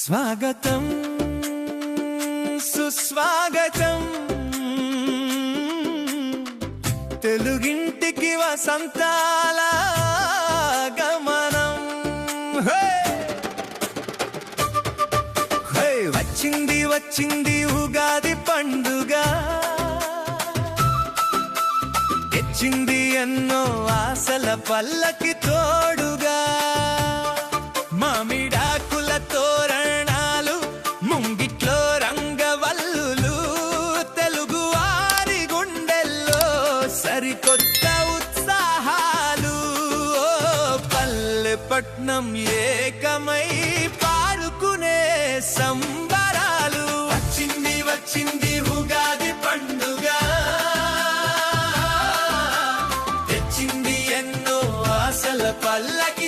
స్వాగతం సుస్వాగతం తెలుగింటికి వసంతాల గమనం. వచ్చింది వచ్చింది ఉగాది పండుగ, తెచ్చింది ఎన్నో ఆశల పల్లకి తోడుగా. మామిడాకుల తోరణాలు, ముంగిట్లో రంగవల్లులు, తెలుగు వారి గుండెల్లో సరికొత్త ఉత్సాహాలు. పల్లె పట్నం ఏకమై పాడుకునే సంబరాలు. వచ్చింది వచ్చింది ఉగాది పండుగ, తెచ్చింది ఎన్నో ఆశల పల్లకి